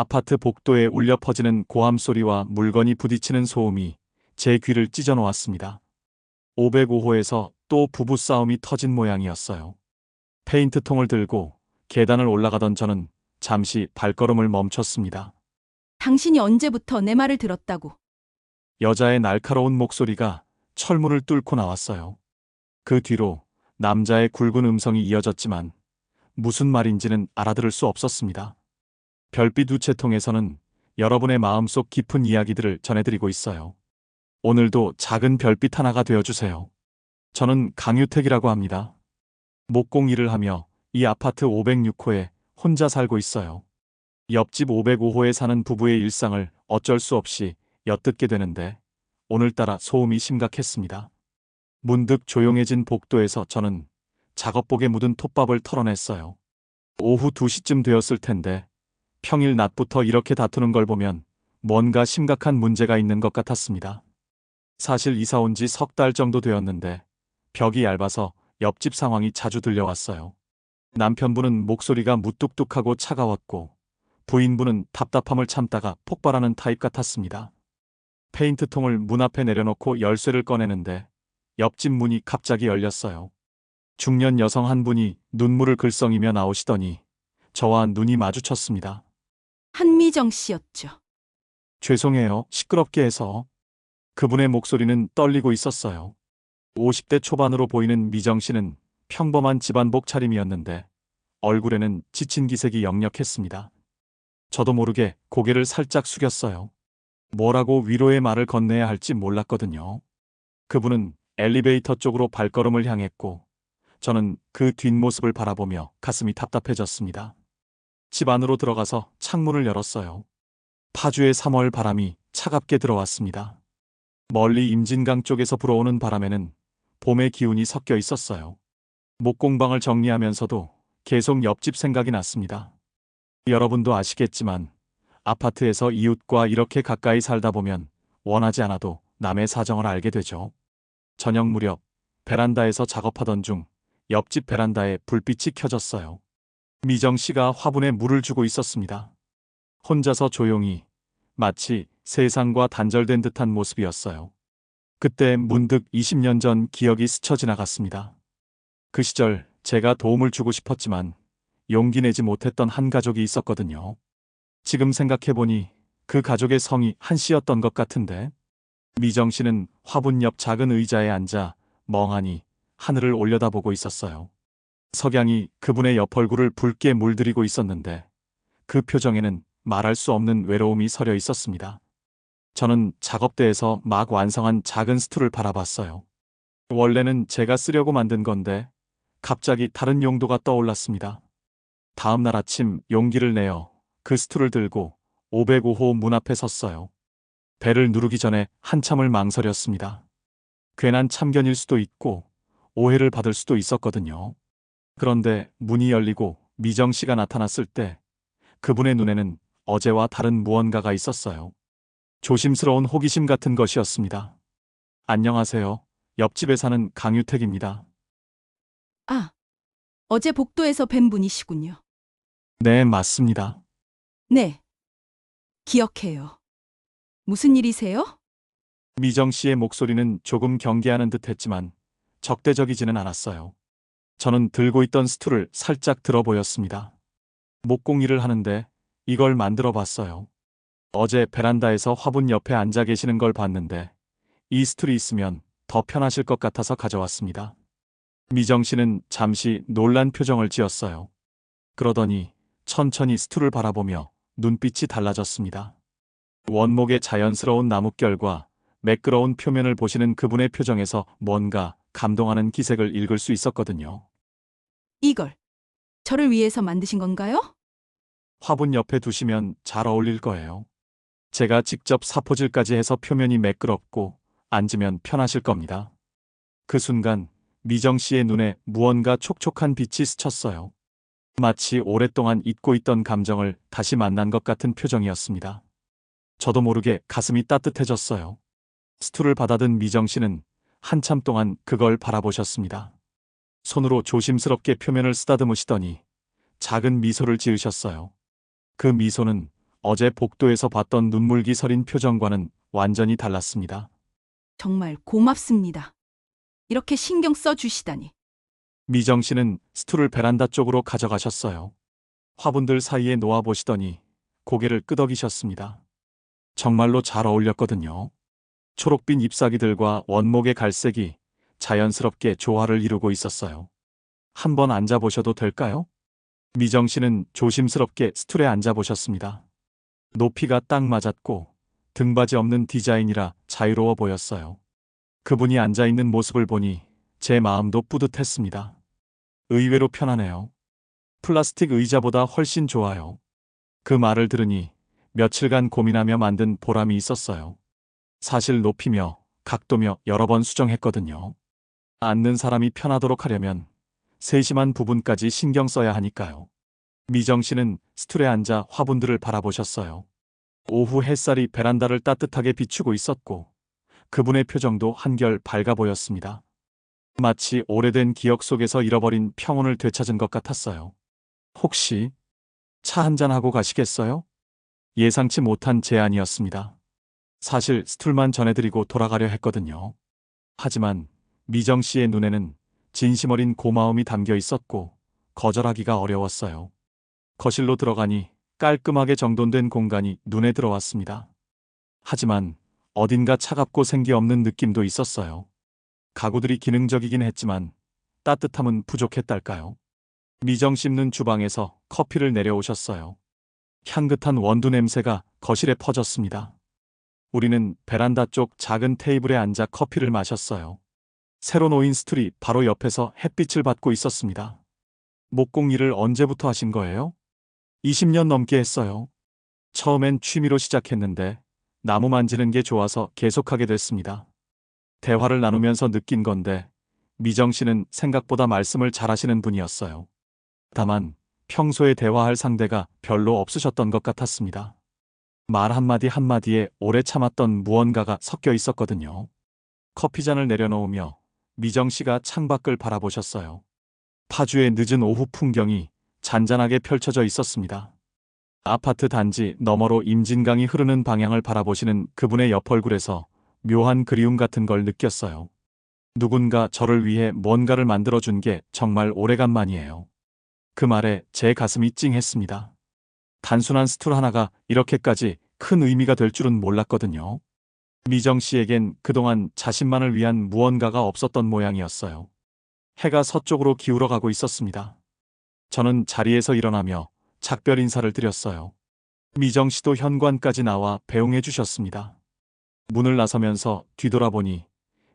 아파트 복도에 울려 퍼지는 고함 소리와 물건이 부딪히는 소음이 제 귀를 찢어 놓았습니다. 505호에서 또 부부싸움이 터진 모양이었어요. 페인트통을 들고 계단을 올라가던 저는 잠시 발걸음을 멈췄습니다. 당신이 언제부터 내 말을 들었다고? 여자의 날카로운 목소리가 철문을 뚫고 나왔어요. 그 뒤로 남자의 굵은 음성이 이어졌지만 무슨 말인지는 알아들을 수 없었습니다. 별빛 우체통에서는 여러분의 마음속 깊은 이야기들을 전해드리고 있어요. 오늘도 작은 별빛 하나가 되어주세요. 저는 강유택이라고 합니다. 목공 일을 하며 이 아파트 506호에 혼자 살고 있어요. 옆집 505호에 사는 부부의 일상을 어쩔 수 없이 엿듣게 되는데 오늘따라 소음이 심각했습니다. 문득 조용해진 복도에서 저는 작업복에 묻은 톱밥을 털어냈어요. 오후 2시쯤 되었을 텐데 평일 낮부터 이렇게 다투는 걸 보면 뭔가 심각한 문제가 있는 것 같았습니다. 사실 이사 온 지 석 달 정도 되었는데 벽이 얇아서 옆집 상황이 자주 들려왔어요. 남편분은 목소리가 무뚝뚝하고 차가웠고 부인분은 답답함을 참다가 폭발하는 타입 같았습니다. 페인트통을 문 앞에 내려놓고 열쇠를 꺼내는데 옆집 문이 갑자기 열렸어요. 중년 여성 한 분이 눈물을 글썽이며 나오시더니 저와 눈이 마주쳤습니다. 한미정 씨였죠. 죄송해요. 시끄럽게 해서. 그분의 목소리는 떨리고 있었어요. 50대 초반으로 보이는 미정 씨는 평범한 집안복 차림이었는데 얼굴에는 지친 기색이 역력했습니다. 저도 모르게 고개를 살짝 숙였어요. 뭐라고 위로의 말을 건네야 할지 몰랐거든요. 그분은 엘리베이터 쪽으로 발걸음을 향했고 저는 그 뒷모습을 바라보며 가슴이 답답해졌습니다. 집 안으로 들어가서 창문을 열었어요. 파주의 3월 바람이 차갑게 들어왔습니다. 멀리 임진강 쪽에서 불어오는 바람에는 봄의 기운이 섞여 있었어요. 목공방을 정리하면서도 계속 옆집 생각이 났습니다. 여러분도 아시겠지만 아파트에서 이웃과 이렇게 가까이 살다 보면 원하지 않아도 남의 사정을 알게 되죠. 저녁 무렵 베란다에서 작업하던 중 옆집 베란다에 불빛이 켜졌어요. 미정 씨가 화분에 물을 주고 있었습니다. 혼자서 조용히 마치 세상과 단절된 듯한 모습이었어요. 그때 문득 20년 전 기억이 스쳐 지나갔습니다. 그 시절 제가 도움을 주고 싶었지만 용기 내지 못했던 한 가족이 있었거든요. 지금 생각해보니 그 가족의 성이 한 씨였던 것 같은데 미정 씨는 화분 옆 작은 의자에 앉아 멍하니 하늘을 올려다보고 있었어요. 석양이 그분의 옆 얼굴을 붉게 물들이고 있었는데 그 표정에는 말할 수 없는 외로움이 서려 있었습니다. 저는 작업대에서 막 완성한 작은 스툴을 바라봤어요. 원래는 제가 쓰려고 만든 건데 갑자기 다른 용도가 떠올랐습니다. 다음 날 아침 용기를 내어 그 스툴을 들고 505호 문 앞에 섰어요. 벨을 누르기 전에 한참을 망설였습니다. 괜한 참견일 수도 있고 오해를 받을 수도 있었거든요. 그런데 문이 열리고 미정 씨가 나타났을 때 그분의 눈에는 어제와 다른 무언가가 있었어요. 조심스러운 호기심 같은 것이었습니다. 안녕하세요. 옆집에 사는 강유택입니다. 아, 어제 복도에서 뵌 분이시군요. 네, 맞습니다. 네, 기억해요. 무슨 일이세요? 미정 씨의 목소리는 조금 경계하는 듯 했지만 적대적이지는 않았어요. 저는 들고 있던 스툴을 살짝 들어 보였습니다. 목공 일을 하는데 이걸 만들어 봤어요. 어제 베란다에서 화분 옆에 앉아 계시는 걸 봤는데 이 스툴이 있으면 더 편하실 것 같아서 가져왔습니다. 미정 씨는 잠시 놀란 표정을 지었어요. 그러더니 천천히 스툴을 바라보며 눈빛이 달라졌습니다. 원목의 자연스러운 나뭇결과 매끄러운 표면을 보시는 그분의 표정에서 뭔가 감동하는 기색을 읽을 수 있었거든요. 이걸 저를 위해서 만드신 건가요? 화분 옆에 두시면 잘 어울릴 거예요. 제가 직접 사포질까지 해서 표면이 매끄럽고 앉으면 편하실 겁니다. 그 순간 미정 씨의 눈에 무언가 촉촉한 빛이 스쳤어요. 마치 오랫동안 잊고 있던 감정을 다시 만난 것 같은 표정이었습니다. 저도 모르게 가슴이 따뜻해졌어요. 스툴을 받아든 미정 씨는 한참 동안 그걸 바라보셨습니다. 손으로 조심스럽게 표면을 쓰다듬으시더니 작은 미소를 지으셨어요. 그 미소는 어제 복도에서 봤던 눈물기 서린 표정과는 완전히 달랐습니다. 정말 고맙습니다. 이렇게 신경 써 주시다니. 미정 씨는 스툴을 베란다 쪽으로 가져가셨어요. 화분들 사이에 놓아보시더니 고개를 끄덕이셨습니다. 정말로 잘 어울렸거든요. 초록빛 잎사귀들과 원목의 갈색이 자연스럽게 조화를 이루고 있었어요. 한번 앉아보셔도 될까요? 미정 씨는 조심스럽게 스툴에 앉아보셨습니다. 높이가 딱 맞았고 등받이 없는 디자인이라 자유로워 보였어요. 그분이 앉아있는 모습을 보니 제 마음도 뿌듯했습니다. 의외로 편하네요. 플라스틱 의자보다 훨씬 좋아요. 그 말을 들으니 며칠간 고민하며 만든 보람이 있었어요. 사실 높이며 각도며 여러 번 수정했거든요. 앉는 사람이 편하도록 하려면 세심한 부분까지 신경 써야 하니까요. 미정 씨는 스툴에 앉아 화분들을 바라보셨어요. 오후 햇살이 베란다를 따뜻하게 비추고 있었고 그분의 표정도 한결 밝아 보였습니다. 마치 오래된 기억 속에서 잃어버린 평온을 되찾은 것 같았어요. 혹시 차 한잔하고 가시겠어요? 예상치 못한 제안이었습니다. 사실 스툴만 전해드리고 돌아가려 했거든요. 하지만 미정 씨의 눈에는 진심 어린 고마움이 담겨 있었고 거절하기가 어려웠어요. 거실로 들어가니 깔끔하게 정돈된 공간이 눈에 들어왔습니다. 하지만 어딘가 차갑고 생기 없는 느낌도 있었어요. 가구들이 기능적이긴 했지만 따뜻함은 부족했달까요? 미정 씹는 주방에서 커피를 내려오셨어요. 향긋한 원두 냄새가 거실에 퍼졌습니다. 우리는 베란다 쪽 작은 테이블에 앉아 커피를 마셨어요. 새로 놓인 스툴이 바로 옆에서 햇빛을 받고 있었습니다. 목공 일을 언제부터 하신 거예요? 20년 넘게 했어요. 처음엔 취미로 시작했는데 나무 만지는 게 좋아서 계속하게 됐습니다. 대화를 나누면서 느낀 건데 미정 씨는 생각보다 말씀을 잘하시는 분이었어요. 다만 평소에 대화할 상대가 별로 없으셨던 것 같았습니다. 말 한마디 한마디에 오래 참았던 무언가가 섞여 있었거든요. 커피잔을 내려놓으며 미정 씨가 창밖을 바라보셨어요. 파주의 늦은 오후 풍경이 잔잔하게 펼쳐져 있었습니다. 아파트 단지 너머로 임진강이 흐르는 방향을 바라보시는 그분의 옆얼굴에서 묘한 그리움 같은 걸 느꼈어요. 누군가 저를 위해 뭔가를 만들어준 게 정말 오래간만이에요. 그 말에 제 가슴이 찡했습니다. 단순한 스툴 하나가 이렇게까지 큰 의미가 될 줄은 몰랐거든요. 미정 씨에겐 그동안 자신만을 위한 무언가가 없었던 모양이었어요. 해가 서쪽으로 기울어 가고 있었습니다. 저는 자리에서 일어나며 작별 인사를 드렸어요. 미정 씨도 현관까지 나와 배웅해 주셨습니다. 문을 나서면서 뒤돌아보니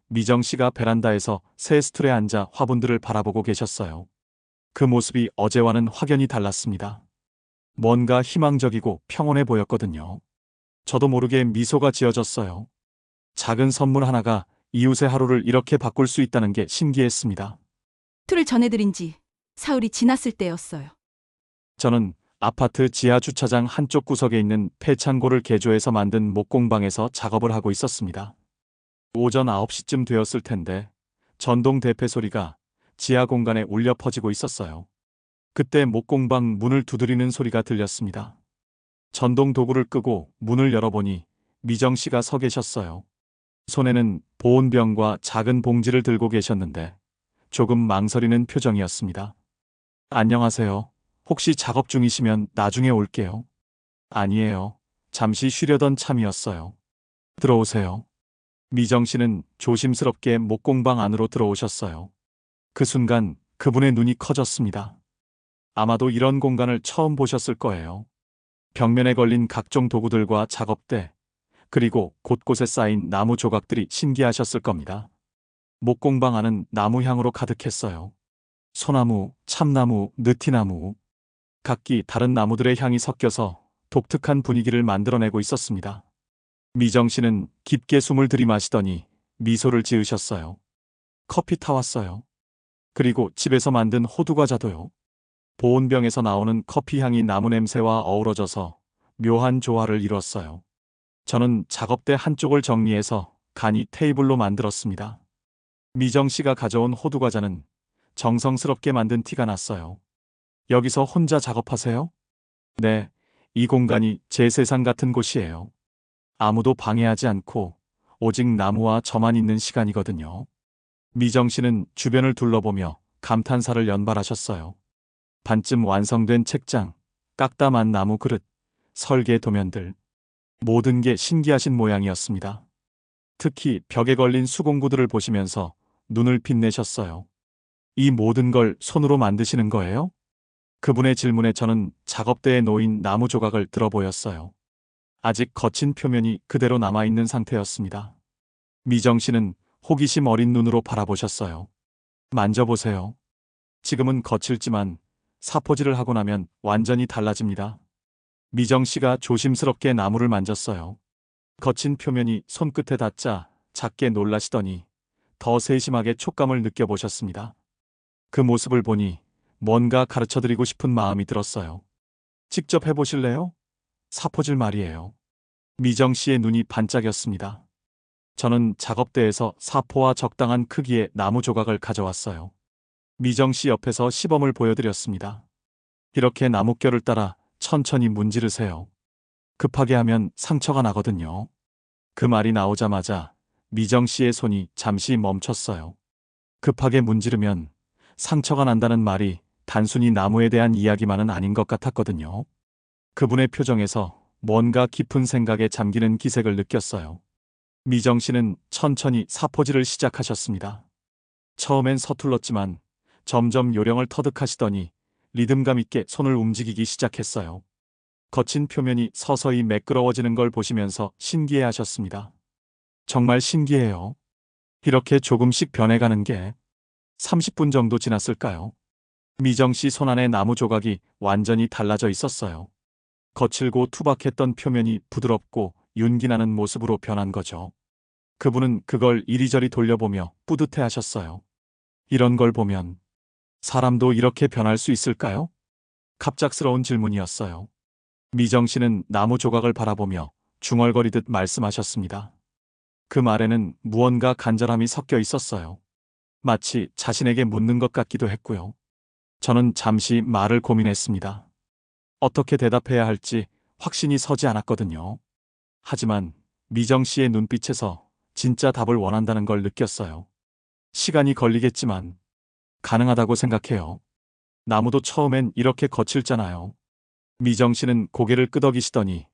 미정 씨가 베란다에서 새 스툴에 앉아 화분들을 바라보고 계셨어요. 그 모습이 어제와는 확연히 달랐습니다. 뭔가 희망적이고 평온해 보였거든요. 저도 모르게 미소가 지어졌어요. 작은 선물 하나가 이웃의 하루를 이렇게 바꿀 수 있다는 게 신기했습니다. 툴을 전해드린 지 사흘이 지났을 때였어요. 저는 아파트 지하 주차장 한쪽 구석에 있는 폐창고를 개조해서 만든 목공방에서 작업을 하고 있었습니다. 오전 9시쯤 되었을 텐데 전동 대패 소리가 지하 공간에 울려 퍼지고 있었어요. 그때 목공방 문을 두드리는 소리가 들렸습니다. 전동 도구를 끄고 문을 열어보니 미정 씨가 서 계셨어요. 손에는 보온병과 작은 봉지를 들고 계셨는데 조금 망설이는 표정이었습니다. 안녕하세요. 혹시 작업 중이시면 나중에 올게요. 아니에요. 잠시 쉬려던 참이었어요. 들어오세요. 미정 씨는 조심스럽게 목공방 안으로 들어오셨어요. 그 순간 그분의 눈이 커졌습니다. 아마도 이런 공간을 처음 보셨을 거예요. 벽면에 걸린 각종 도구들과 작업대, 그리고 곳곳에 쌓인 나무 조각들이 신기하셨을 겁니다. 목공방 안은 나무 향으로 가득했어요. 소나무, 참나무, 느티나무, 각기 다른 나무들의 향이 섞여서 독특한 분위기를 만들어내고 있었습니다. 미정 씨는 깊게 숨을 들이마시더니 미소를 지으셨어요. 커피 타왔어요. 그리고 집에서 만든 호두과자도요. 보온병에서 나오는 커피 향이 나무 냄새와 어우러져서 묘한 조화를 이뤘어요. 저는 작업대 한쪽을 정리해서 간이 테이블로 만들었습니다. 미정 씨가 가져온 호두과자는 정성스럽게 만든 티가 났어요. 여기서 혼자 작업하세요? 네, 이 공간이 제 세상 같은 곳이에요. 아무도 방해하지 않고 오직 나무와 저만 있는 시간이거든요. 미정 씨는 주변을 둘러보며 감탄사를 연발하셨어요. 반쯤 완성된 책장, 깎다만 나무 그릇, 설계 도면들, 모든 게 신기하신 모양이었습니다. 특히 벽에 걸린 수공구들을 보시면서 눈을 빛내셨어요. 이 모든 걸 손으로 만드시는 거예요? 그분의 질문에 저는 작업대에 놓인 나무 조각을 들어보였어요. 아직 거친 표면이 그대로 남아있는 상태였습니다. 미정 씨는 호기심 어린 눈으로 바라보셨어요. 만져보세요. 지금은 거칠지만 사포질을 하고 나면 완전히 달라집니다. 미정 씨가 조심스럽게 나무를 만졌어요. 거친 표면이 손끝에 닿자 작게 놀라시더니 더 세심하게 촉감을 느껴보셨습니다. 그 모습을 보니 뭔가 가르쳐드리고 싶은 마음이 들었어요. 직접 해보실래요? 사포질 말이에요. 미정 씨의 눈이 반짝였습니다. 저는 작업대에서 사포와 적당한 크기의 나무 조각을 가져왔어요. 미정 씨 옆에서 시범을 보여드렸습니다. 이렇게 나뭇결을 따라 천천히 문지르세요. 급하게 하면 상처가 나거든요. 그 말이 나오자마자 미정 씨의 손이 잠시 멈췄어요. 급하게 문지르면 상처가 난다는 말이 단순히 나무에 대한 이야기만은 아닌 것 같았거든요. 그분의 표정에서 뭔가 깊은 생각에 잠기는 기색을 느꼈어요. 미정 씨는 천천히 사포질을 시작하셨습니다. 처음엔 서툴렀지만 점점 요령을 터득하시더니 리듬감 있게 손을 움직이기 시작했어요. 거친 표면이 서서히 매끄러워지는 걸 보시면서 신기해 하셨습니다. 정말 신기해요. 이렇게 조금씩 변해가는 게 30분 정도 지났을까요? 미정 씨 손안의 나무 조각이 완전히 달라져 있었어요. 거칠고 투박했던 표면이 부드럽고 윤기나는 모습으로 변한 거죠. 그분은 그걸 이리저리 돌려보며 뿌듯해 하셨어요. 이런 걸 보면 사람도 이렇게 변할 수 있을까요? 갑작스러운 질문이었어요. 미정 씨는 나무 조각을 바라보며 중얼거리듯 말씀하셨습니다. 그 말에는 무언가 간절함이 섞여 있었어요. 마치 자신에게 묻는 것 같기도 했고요. 저는 잠시 말을 고민했습니다. 어떻게 대답해야 할지 확신이 서지 않았거든요. 하지만 미정 씨의 눈빛에서 진짜 답을 원한다는 걸 느꼈어요. 시간이 걸리겠지만 가능하다고 생각해요. 나무도 처음엔 이렇게 거칠잖아요. 미정 씨는 고개를 끄덕이시더니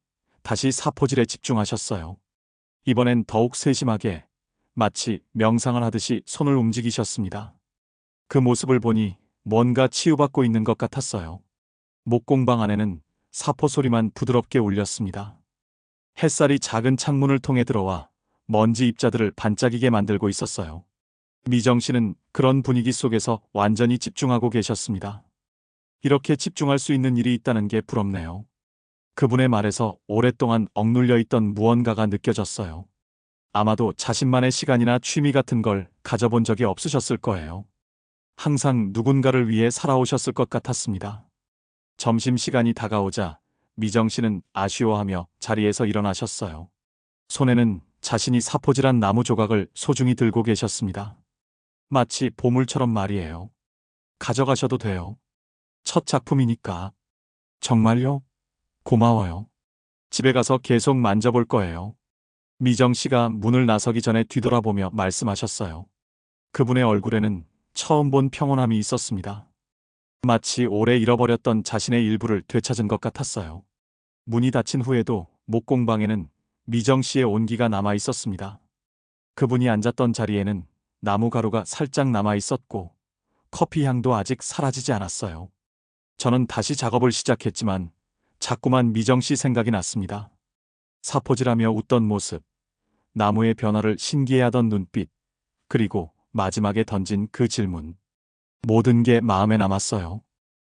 다시 사포질에 집중하셨어요. 이번엔 더욱 세심하게 마치 명상을 하듯이 손을 움직이셨습니다. 그 모습을 보니 뭔가 치유받고 있는 것 같았어요. 목공방 안에는 사포 소리만 부드럽게 울렸습니다. 햇살이 작은 창문을 통해 들어와 먼지 입자들을 반짝이게 만들고 있었어요. 미정 씨는 그런 분위기 속에서 완전히 집중하고 계셨습니다. 이렇게 집중할 수 있는 일이 있다는 게 부럽네요. 그분의 말에서 오랫동안 억눌려 있던 무언가가 느껴졌어요. 아마도 자신만의 시간이나 취미 같은 걸 가져본 적이 없으셨을 거예요. 항상 누군가를 위해 살아오셨을 것 같았습니다. 점심시간이 다가오자 미정 씨는 아쉬워하며 자리에서 일어나셨어요. 손에는 자신이 사포질한 나무 조각을 소중히 들고 계셨습니다. 마치 보물처럼 말이에요. 가져가셔도 돼요. 첫 작품이니까. 정말요? 고마워요. 집에 가서 계속 만져볼 거예요. 미정 씨가 문을 나서기 전에 뒤돌아보며 말씀하셨어요. 그분의 얼굴에는 처음 본 평온함이 있었습니다. 마치 오래 잃어버렸던 자신의 일부를 되찾은 것 같았어요. 문이 닫힌 후에도 목공방에는 미정 씨의 온기가 남아 있었습니다. 그분이 앉았던 자리에는 나무 가루가 살짝 남아 있었고 커피 향도 아직 사라지지 않았어요. 저는 다시 작업을 시작했지만 자꾸만 미정 씨 생각이 났습니다. 사포질하며 웃던 모습, 나무의 변화를 신기해하던 눈빛, 그리고 마지막에 던진 그 질문. 모든 게 마음에 남았어요.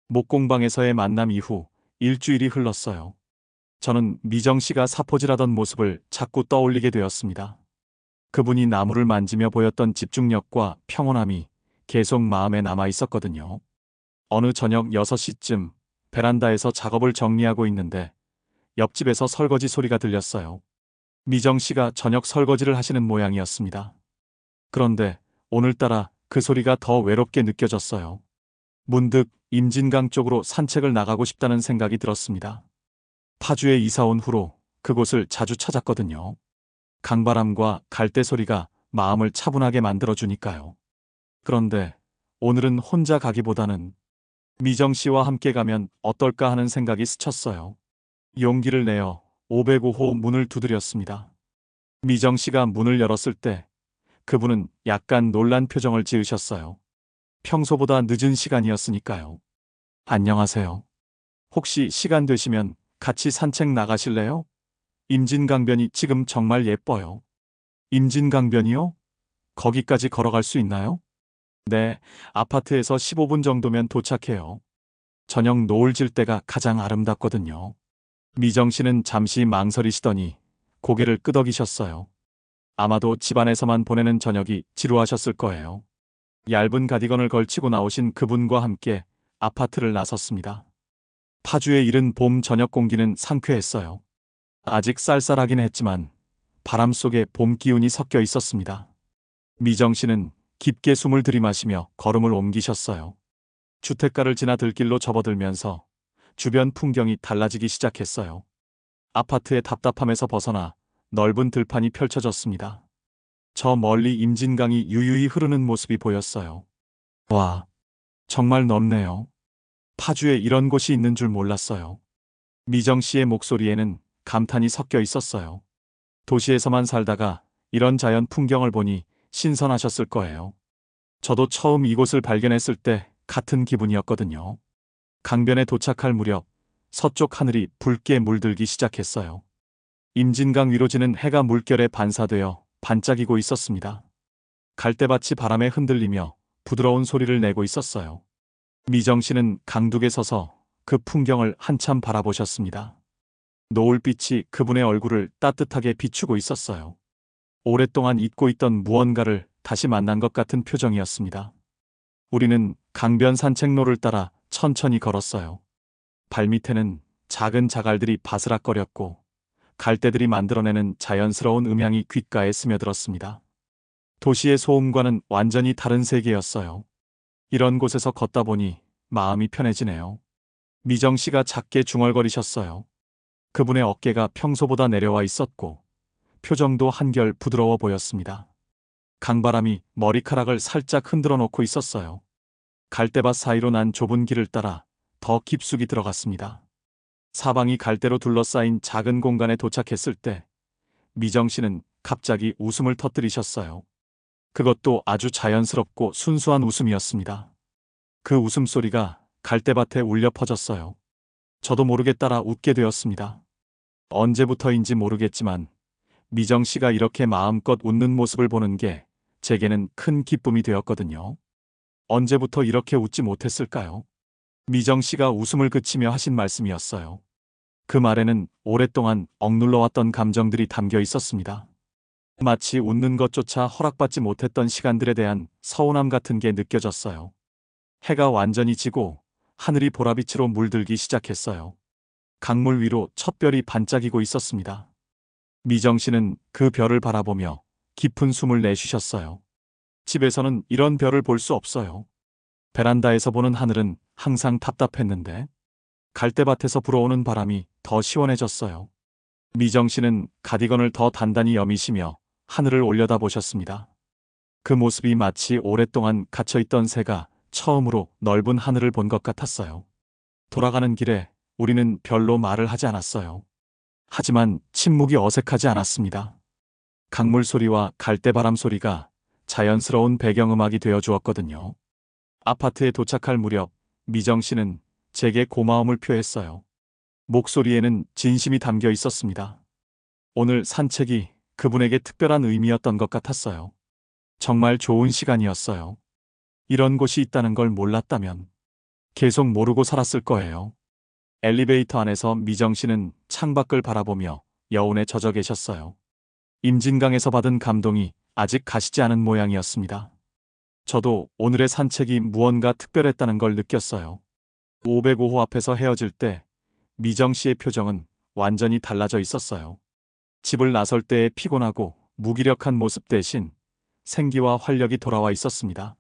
목공방에서의 만남 이후 일주일이 흘렀어요. 저는 미정 씨가 사포질하던 모습을 자꾸 떠올리게 되었습니다. 그분이 나무를 만지며 보였던 집중력과 평온함이 계속 마음에 남아 있었거든요. 어느 저녁 6시쯤 베란다에서 작업을 정리하고 있는데 옆집에서 설거지 소리가 들렸어요. 미정 씨가 저녁 설거지를 하시는 모양이었습니다. 그런데 오늘따라 그 소리가 더 외롭게 느껴졌어요. 문득 임진강 쪽으로 산책을 나가고 싶다는 생각이 들었습니다. 파주에 이사 온 후로 그곳을 자주 찾았거든요. 강바람과 갈대 소리가 마음을 차분하게 만들어주니까요. 그런데 오늘은 혼자 가기보다는 미정 씨와 함께 가면 어떨까 하는 생각이 스쳤어요. 용기를 내어 505호 문을 두드렸습니다. 미정 씨가 문을 열었을 때 그분은 약간 놀란 표정을 지으셨어요. 평소보다 늦은 시간이었으니까요. 안녕하세요. 혹시 시간 되시면 같이 산책 나가실래요? 임진강변이 지금 정말 예뻐요. 임진강변이요? 거기까지 걸어갈 수 있나요? 네, 아파트에서 15분 정도면 도착해요. 저녁 노을 질 때가 가장 아름답거든요. 미정 씨는 잠시 망설이시더니 고개를 끄덕이셨어요. 아마도 집안에서만 보내는 저녁이 지루하셨을 거예요. 얇은 가디건을 걸치고 나오신 그분과 함께 아파트를 나섰습니다. 파주의 이른 봄 저녁 공기는 상쾌했어요. 아직 쌀쌀하긴 했지만 바람 속에 봄 기운이 섞여 있었습니다. 미정 씨는 깊게 숨을 들이마시며 걸음을 옮기셨어요. 주택가를 지나 들길로 접어들면서 주변 풍경이 달라지기 시작했어요. 아파트의 답답함에서 벗어나 넓은 들판이 펼쳐졌습니다. 저 멀리 임진강이 유유히 흐르는 모습이 보였어요. 와, 정말 넓네요. 파주에 이런 곳이 있는 줄 몰랐어요. 미정 씨의 목소리에는 감탄이 섞여 있었어요. 도시에서만 살다가 이런 자연 풍경을 보니 신선하셨을 거예요. 저도 처음 이곳을 발견했을 때 같은 기분이었거든요. 강변에 도착할 무렵 서쪽 하늘이 붉게 물들기 시작했어요. 임진강 위로 지는 해가 물결에 반사되어 반짝이고 있었습니다. 갈대밭이 바람에 흔들리며 부드러운 소리를 내고 있었어요. 미정 씨는 강둑에 서서 그 풍경을 한참 바라보셨습니다. 노을빛이 그분의 얼굴을 따뜻하게 비추고 있었어요. 오랫동안 잊고 있던 무언가를 다시 만난 것 같은 표정이었습니다. 우리는 강변 산책로를 따라 천천히 걸었어요. 발밑에는 작은 자갈들이 바스락거렸고 갈대들이 만들어내는 자연스러운 음향이 귓가에 스며들었습니다. 도시의 소음과는 완전히 다른 세계였어요. 이런 곳에서 걷다 보니 마음이 편해지네요. 미정 씨가 작게 중얼거리셨어요. 그분의 어깨가 평소보다 내려와 있었고 표정도 한결 부드러워 보였습니다. 강바람이 머리카락을 살짝 흔들어 놓고 있었어요. 갈대밭 사이로 난 좁은 길을 따라 더 깊숙이 들어갔습니다. 사방이 갈대로 둘러싸인 작은 공간에 도착했을 때 미정 씨는 갑자기 웃음을 터뜨리셨어요. 그것도 아주 자연스럽고 순수한 웃음이었습니다. 그 웃음소리가 갈대밭에 울려 퍼졌어요. 저도 모르게 따라 웃게 되었습니다. 언제부터인지 모르겠지만 미정 씨가 이렇게 마음껏 웃는 모습을 보는 게 제게는 큰 기쁨이 되었거든요. 언제부터 이렇게 웃지 못했을까요? 미정 씨가 웃음을 그치며 하신 말씀이었어요. 그 말에는 오랫동안 억눌러왔던 감정들이 담겨 있었습니다. 마치 웃는 것조차 허락받지 못했던 시간들에 대한 서운함 같은 게 느껴졌어요. 해가 완전히 지고 하늘이 보라빛으로 물들기 시작했어요. 강물 위로 첫 별이 반짝이고 있었습니다. 미정 씨는 그 별을 바라보며 깊은 숨을 내쉬셨어요. 집에서는 이런 별을 볼 수 없어요. 베란다에서 보는 하늘은 항상 답답했는데 갈대밭에서 불어오는 바람이 더 시원해졌어요. 미정 씨는 가디건을 더 단단히 여미시며 하늘을 올려다보셨습니다. 그 모습이 마치 오랫동안 갇혀있던 새가 처음으로 넓은 하늘을 본 것 같았어요. 돌아가는 길에 우리는 별로 말을 하지 않았어요. 하지만 침묵이 어색하지 않았습니다. 강물 소리와 갈대바람 소리가 자연스러운 배경음악이 되어 주었거든요. 아파트에 도착할 무렵 미정 씨는 제게 고마움을 표했어요. 목소리에는 진심이 담겨 있었습니다. 오늘 산책이 그분에게 특별한 의미였던 것 같았어요. 정말 좋은 시간이었어요. 이런 곳이 있다는 걸 몰랐다면 계속 모르고 살았을 거예요. 엘리베이터 안에서 미정 씨는 창밖을 바라보며 여운에 젖어 계셨어요. 임진강에서 받은 감동이 아직 가시지 않은 모양이었습니다. 저도 오늘의 산책이 무언가 특별했다는 걸 느꼈어요. 505호 앞에서 헤어질 때 미정 씨의 표정은 완전히 달라져 있었어요. 집을 나설 때의 피곤하고 무기력한 모습 대신 생기와 활력이 돌아와 있었습니다.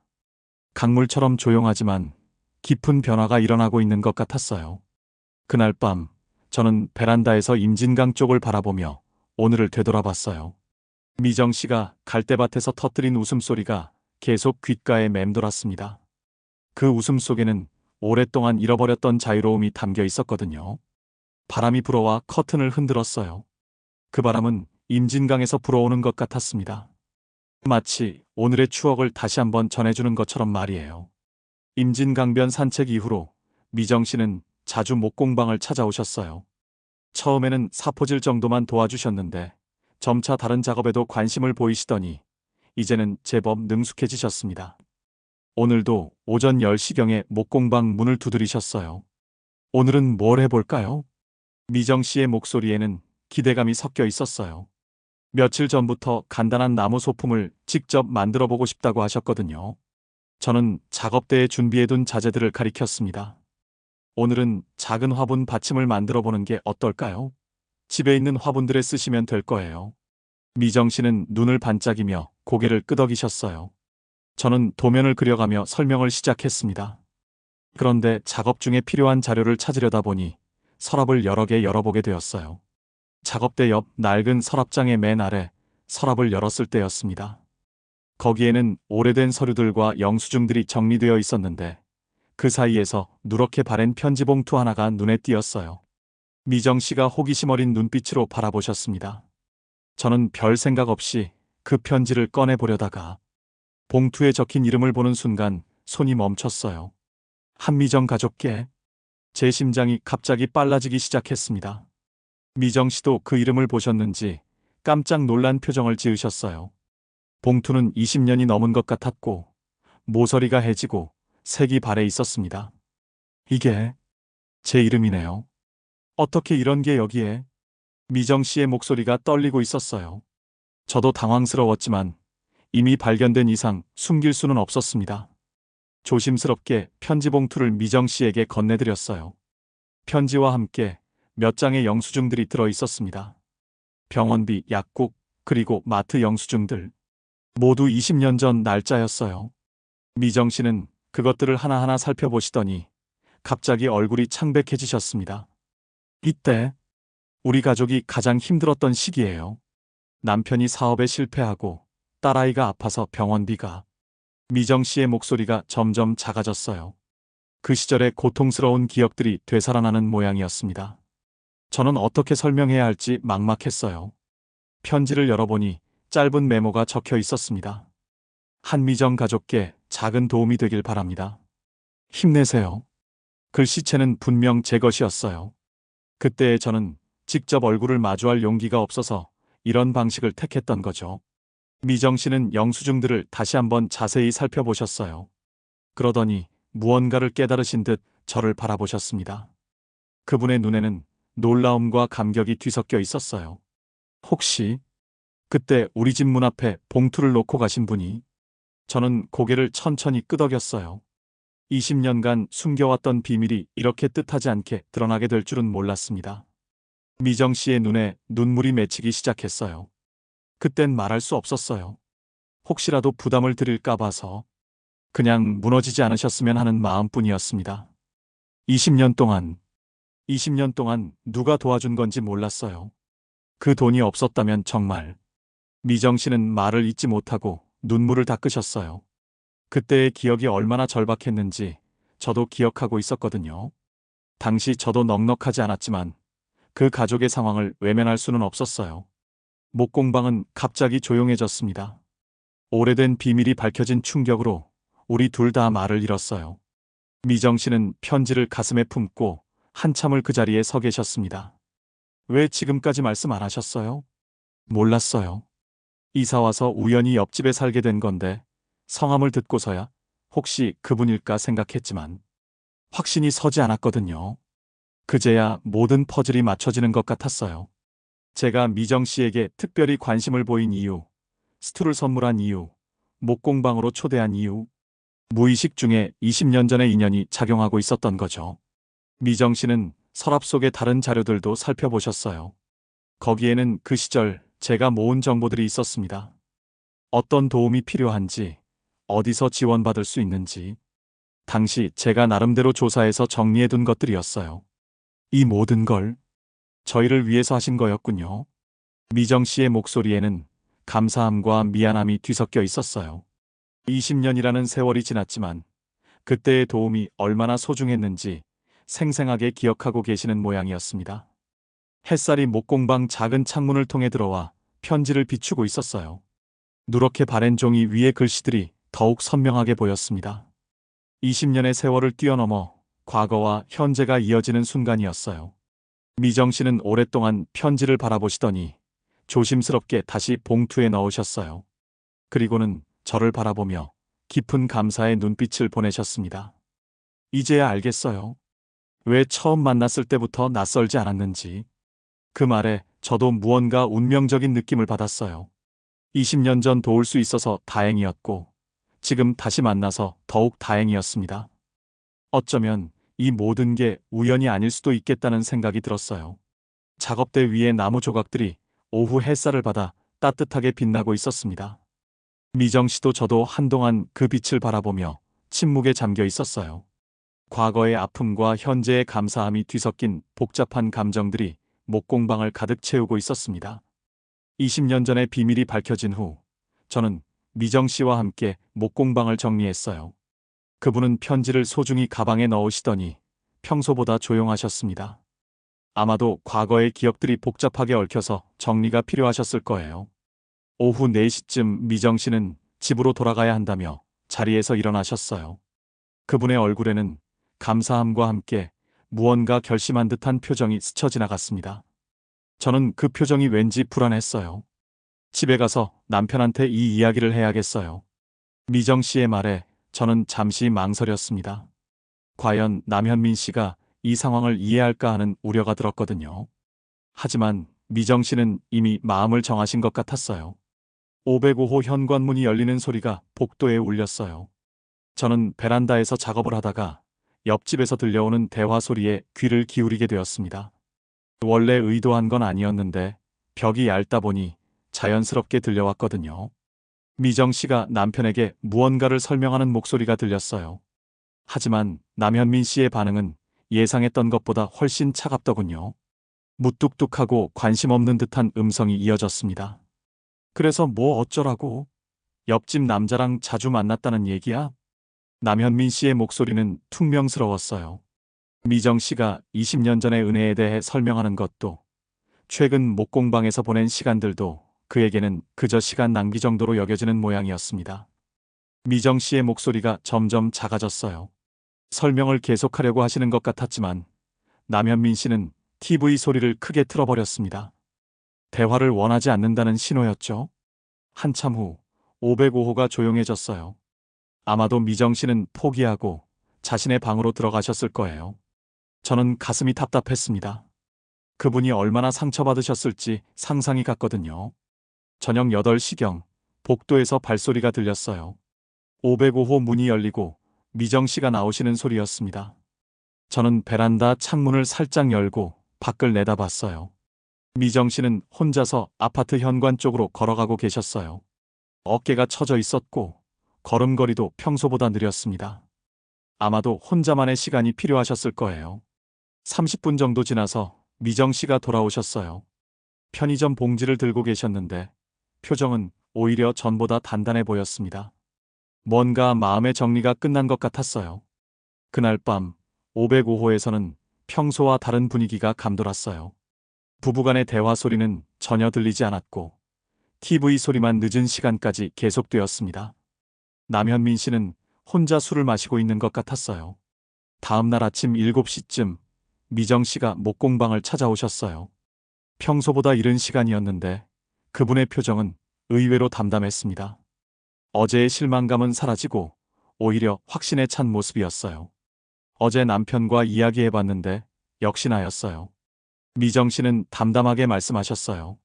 강물처럼 조용하지만 깊은 변화가 일어나고 있는 것 같았어요. 그날 밤 저는 베란다에서 임진강 쪽을 바라보며 오늘을 되돌아봤어요. 미정 씨가 갈대밭에서 터뜨린 웃음소리가 계속 귓가에 맴돌았습니다. 그 웃음 속에는 오랫동안 잃어버렸던 자유로움이 담겨 있었거든요. 바람이 불어와 커튼을 흔들었어요. 그 바람은 임진강에서 불어오는 것 같았습니다. 마치 오늘의 추억을 다시 한번 전해주는 것처럼 말이에요. 임진강변 산책 이후로 미정 씨는 자주 목공방을 찾아오셨어요. 처음에는 사포질 정도만 도와주셨는데 점차 다른 작업에도 관심을 보이시더니 이제는 제법 능숙해지셨습니다. 오늘도 오전 10시경에 목공방 문을 두드리셨어요. 오늘은 뭘 해볼까요? 미정 씨의 목소리에는 기대감이 섞여 있었어요. 며칠 전부터 간단한 나무 소품을 직접 만들어 보고 싶다고 하셨거든요. 저는 작업대에 준비해둔 자재들을 가리켰습니다. 오늘은 작은 화분 받침을 만들어 보는 게 어떨까요? 집에 있는 화분들에 쓰시면 될 거예요. 미정 씨는 눈을 반짝이며 고개를 끄덕이셨어요. 저는 도면을 그려가며 설명을 시작했습니다. 그런데 작업 중에 필요한 자료를 찾으려다 보니 서랍을 여러 개 열어보게 되었어요. 작업대 옆 낡은 서랍장의 맨 아래 서랍을 열었을 때였습니다. 거기에는 오래된 서류들과 영수증들이 정리되어 있었는데 그 사이에서 누렇게 바랜 편지 봉투 하나가 눈에 띄었어요. 미정 씨가 호기심 어린 눈빛으로 바라보셨습니다. 저는 별 생각 없이 그 편지를 꺼내보려다가 봉투에 적힌 이름을 보는 순간 손이 멈췄어요. 한미정 가족께. 제 심장이 갑자기 빨라지기 시작했습니다. 미정 씨도 그 이름을 보셨는지 깜짝 놀란 표정을 지으셨어요. 봉투는 20년이 넘은 것 같았고 모서리가 해지고 색이 발해 있었습니다. 이게 제 이름이네요. 어떻게 이런 게 여기에? 미정 씨의 목소리가 떨리고 있었어요. 저도 당황스러웠지만 이미 발견된 이상 숨길 수는 없었습니다. 조심스럽게 편지 봉투를 미정 씨에게 건네드렸어요. 편지와 함께 몇 장의 영수증들이 들어 있었습니다. 병원비, 약국, 그리고 마트 영수증들. 모두 20년 전 날짜였어요. 미정 씨는 그것들을 하나하나 살펴보시더니 갑자기 얼굴이 창백해지셨습니다. 이때 우리 가족이 가장 힘들었던 시기예요. 남편이 사업에 실패하고 딸아이가 아파서 병원비가. 미정 씨의 목소리가 점점 작아졌어요. 그 시절의 고통스러운 기억들이 되살아나는 모양이었습니다. 저는 어떻게 설명해야 할지 막막했어요. 편지를 열어보니 짧은 메모가 적혀 있었습니다. 한미정 가족께 작은 도움이 되길 바랍니다. 힘내세요. 글씨체는 분명 제 것이었어요. 그때의 저는 직접 얼굴을 마주할 용기가 없어서 이런 방식을 택했던 거죠. 미정 씨는 영수증들을 다시 한번 자세히 살펴보셨어요. 그러더니 무언가를 깨달으신 듯 저를 바라보셨습니다. 그분의 눈에는 놀라움과 감격이 뒤섞여 있었어요. 혹시 그때 우리 집 문 앞에 봉투를 놓고 가신 분이? 저는 고개를 천천히 끄덕였어요. 20년간 숨겨왔던 비밀이 이렇게 뜻하지 않게 드러나게 될 줄은 몰랐습니다. 미정 씨의 눈에 눈물이 맺히기 시작했어요. 그땐 말할 수 없었어요. 혹시라도 부담을 드릴까 봐서 그냥 무너지지 않으셨으면 하는 마음뿐이었습니다. 20년 동안 누가 도와준 건지 몰랐어요. 그 돈이 없었다면 정말. 미정 씨는 말을 잇지 못하고 눈물을 닦으셨어요. 그때의 기억이 얼마나 절박했는지 저도 기억하고 있었거든요. 당시 저도 넉넉하지 않았지만 그 가족의 상황을 외면할 수는 없었어요. 목공방은 갑자기 조용해졌습니다. 오래된 비밀이 밝혀진 충격으로 우리 둘 다 말을 잃었어요. 미정 씨는 편지를 가슴에 품고 한참을 그 자리에 서 계셨습니다. 왜 지금까지 말씀 안 하셨어요? 몰랐어요. 이사 와서 우연히 옆집에 살게 된 건데 성함을 듣고서야 혹시 그분일까 생각했지만 확신이 서지 않았거든요. 그제야 모든 퍼즐이 맞춰지는 것 같았어요. 제가 미정 씨에게 특별히 관심을 보인 이유, 스툴을 선물한 이유, 목공방으로 초대한 이유, 무의식 중에 20년 전의 인연이 작용하고 있었던 거죠. 미정 씨는 서랍 속의 다른 자료들도 살펴보셨어요. 거기에는 그 시절 제가 모은 정보들이 있었습니다. 어떤 도움이 필요한지, 어디서 지원받을 수 있는지, 당시 제가 나름대로 조사해서 정리해둔 것들이었어요. 이 모든 걸 저희를 위해서 하신 거였군요. 미정 씨의 목소리에는 감사함과 미안함이 뒤섞여 있었어요. 20년이라는 세월이 지났지만 그때의 도움이 얼마나 소중했는지 생생하게 기억하고 계시는 모양이었습니다. 햇살이 목공방 작은 창문을 통해 들어와 편지를 비추고 있었어요. 누렇게 바랜 종이 위에 글씨들이 더욱 선명하게 보였습니다. 20년의 세월을 뛰어넘어 과거와 현재가 이어지는 순간이었어요. 미정 씨는 오랫동안 편지를 바라보시더니 조심스럽게 다시 봉투에 넣으셨어요. 그리고는 저를 바라보며 깊은 감사의 눈빛을 보내셨습니다. 이제야 알겠어요. 왜 처음 만났을 때부터 낯설지 않았는지. 그 말에 저도 무언가 운명적인 느낌을 받았어요. 20년 전 도울 수 있어서 다행이었고, 지금 다시 만나서 더욱 다행이었습니다. 어쩌면 이 모든 게 우연이 아닐 수도 있겠다는 생각이 들었어요. 작업대 위에 나무 조각들이 오후 햇살을 받아 따뜻하게 빛나고 있었습니다. 미정 씨도 저도 한동안 그 빛을 바라보며 침묵에 잠겨 있었어요. 과거의 아픔과 현재의 감사함이 뒤섞인 복잡한 감정들이 목공방을 가득 채우고 있었습니다. 20년 전의 비밀이 밝혀진 후 저는 미정 씨와 함께 목공방을 정리했어요. 그분은 편지를 소중히 가방에 넣으시더니 평소보다 조용하셨습니다. 아마도 과거의 기억들이 복잡하게 얽혀서 정리가 필요하셨을 거예요. 오후 4시쯤 미정 씨는 집으로 돌아가야 한다며 자리에서 일어나셨어요. 그분의 얼굴에는 감사함과 함께 무언가 결심한 듯한 표정이 스쳐 지나갔습니다. 저는 그 표정이 왠지 불안했어요. 집에 가서 남편한테 이 이야기를 해야겠어요. 미정 씨의 말에 저는 잠시 망설였습니다. 과연 남현민 씨가 이 상황을 이해할까 하는 우려가 들었거든요. 하지만 미정 씨는 이미 마음을 정하신 것 같았어요. 505호 현관문이 열리는 소리가 복도에 울렸어요. 저는 베란다에서 작업을 하다가 옆집에서 들려오는 대화 소리에 귀를 기울이게 되었습니다. 원래 의도한 건 아니었는데 벽이 얇다 보니 자연스럽게 들려왔거든요. 미정 씨가 남편에게 무언가를 설명하는 목소리가 들렸어요. 하지만 남현민 씨의 반응은 예상했던 것보다 훨씬 차갑더군요. 무뚝뚝하고 관심 없는 듯한 음성이 이어졌습니다. 그래서 뭐 어쩌라고? 옆집 남자랑 자주 만났다는 얘기야? 남현민 씨의 목소리는 퉁명스러웠어요. 미정 씨가 20년 전의 은혜에 대해 설명하는 것도, 최근 목공방에서 보낸 시간들도 그에게는 그저 시간 낭비 정도로 여겨지는 모양이었습니다. 미정 씨의 목소리가 점점 작아졌어요. 설명을 계속하려고 하시는 것 같았지만 남현민 씨는 TV 소리를 크게 틀어버렸습니다. 대화를 원하지 않는다는 신호였죠. 한참 후 505호가 조용해졌어요. 아마도 미정 씨는 포기하고 자신의 방으로 들어가셨을 거예요. 저는 가슴이 답답했습니다. 그분이 얼마나 상처받으셨을지 상상이 갔거든요. 저녁 8시경 복도에서 발소리가 들렸어요. 505호 문이 열리고 미정 씨가 나오시는 소리였습니다. 저는 베란다 창문을 살짝 열고 밖을 내다봤어요. 미정 씨는 혼자서 아파트 현관 쪽으로 걸어가고 계셨어요. 어깨가 처져 있었고 걸음걸이도 평소보다 느렸습니다. 아마도 혼자만의 시간이 필요하셨을 거예요. 30분 정도 지나서 미정 씨가 돌아오셨어요. 편의점 봉지를 들고 계셨는데 표정은 오히려 전보다 단단해 보였습니다. 뭔가 마음의 정리가 끝난 것 같았어요. 그날 밤 505호에서는 평소와 다른 분위기가 감돌았어요. 부부간의 대화 소리는 전혀 들리지 않았고 TV 소리만 늦은 시간까지 계속되었습니다. 남현민 씨는 혼자 술을 마시고 있는 것 같았어요. 다음 날 아침 7시쯤 미정 씨가 목공방을 찾아오셨어요. 평소보다 이른 시간이었는데 그분의 표정은 의외로 담담했습니다. 어제의 실망감은 사라지고 오히려 확신에 찬 모습이었어요. 어제 남편과 이야기해봤는데 역시 나였어요. 미정 씨는 담담하게 말씀하셨어요.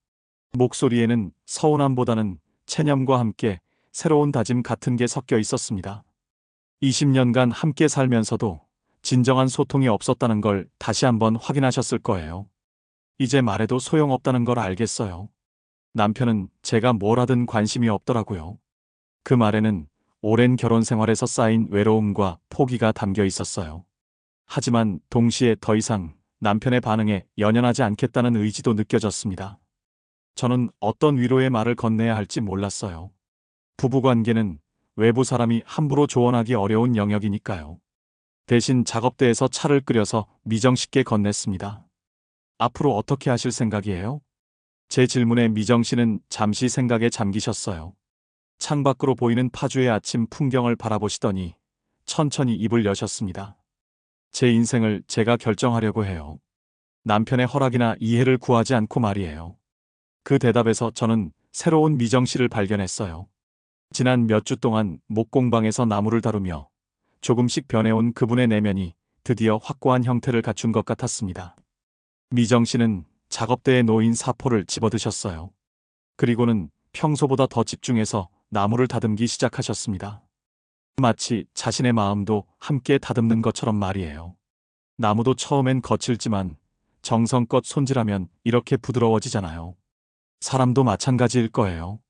목소리에는 서운함보다는 체념과 함께 새로운 다짐 같은 게 섞여 있었습니다. 20년간 함께 살면서도 진정한 소통이 없었다는 걸 다시 한번 확인하셨을 거예요. 이제 말해도 소용없다는 걸 알겠어요. 남편은 제가 뭘 하든 관심이 없더라고요. 그 말에는 오랜 결혼 생활에서 쌓인 외로움과 포기가 담겨 있었어요. 하지만 동시에 더 이상 남편의 반응에 연연하지 않겠다는 의지도 느껴졌습니다. 저는 어떤 위로의 말을 건네야 할지 몰랐어요. 부부관계는 외부 사람이 함부로 조언하기 어려운 영역이니까요. 대신 작업대에서 차를 끓여서 미정 씨께 건넸습니다. 앞으로 어떻게 하실 생각이에요? 제 질문에 미정 씨는 잠시 생각에 잠기셨어요. 창밖으로 보이는 파주의 아침 풍경을 바라보시더니 천천히 입을 여셨습니다. 제 인생을 제가 결정하려고 해요. 남편의 허락이나 이해를 구하지 않고 말이에요. 그 대답에서 저는 새로운 미정 씨를 발견했어요. 지난 몇 주 동안 목공방에서 나무를 다루며 조금씩 변해온 그분의 내면이 드디어 확고한 형태를 갖춘 것 같았습니다. 미정 씨는 작업대에 놓인 사포를 집어드셨어요. 그리고는 평소보다 더 집중해서 나무를 다듬기 시작하셨습니다. 마치 자신의 마음도 함께 다듬는 것처럼 말이에요. 나무도 처음엔 거칠지만 정성껏 손질하면 이렇게 부드러워지잖아요. 사람도 마찬가지일 거예요.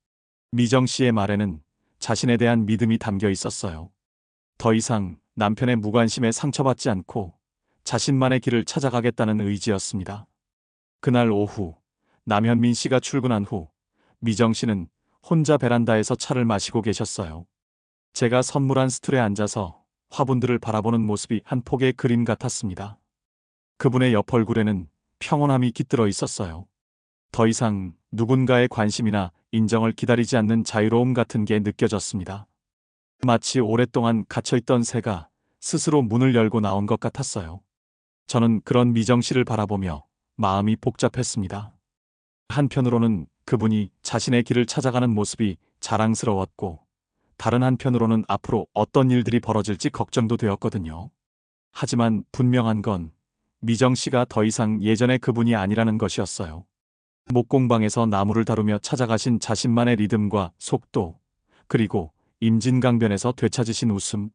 미정 씨의 말에는 자신에 대한 믿음이 담겨 있었어요. 더 이상 남편의 무관심에 상처받지 않고 자신만의 길을 찾아가겠다는 의지였습니다. 그날 오후, 남현민 씨가 출근한 후 미정 씨는 혼자 베란다에서 차를 마시고 계셨어요. 제가 선물한 스툴에 앉아서 화분들을 바라보는 모습이 한 폭의 그림 같았습니다. 그분의 옆 얼굴에는 평온함이 깃들어 있었어요. 더 이상 누군가의 관심이나 인정을 기다리지 않는 자유로움 같은 게 느껴졌습니다. 마치 오랫동안 갇혀있던 새가 스스로 문을 열고 나온 것 같았어요. 저는 그런 미정 씨를 바라보며 마음이 복잡했습니다. 한편으로는 그분이 자신의 길을 찾아가는 모습이 자랑스러웠고, 다른 한편으로는 앞으로 어떤 일들이 벌어질지 걱정도 되었거든요. 하지만 분명한 건 미정 씨가 더 이상 예전의 그분이 아니라는 것이었어요. 목공방에서 나무를 다루며 찾아가신 자신만의 리듬과 속도, 그리고 임진강변에서 되찾으신 웃음,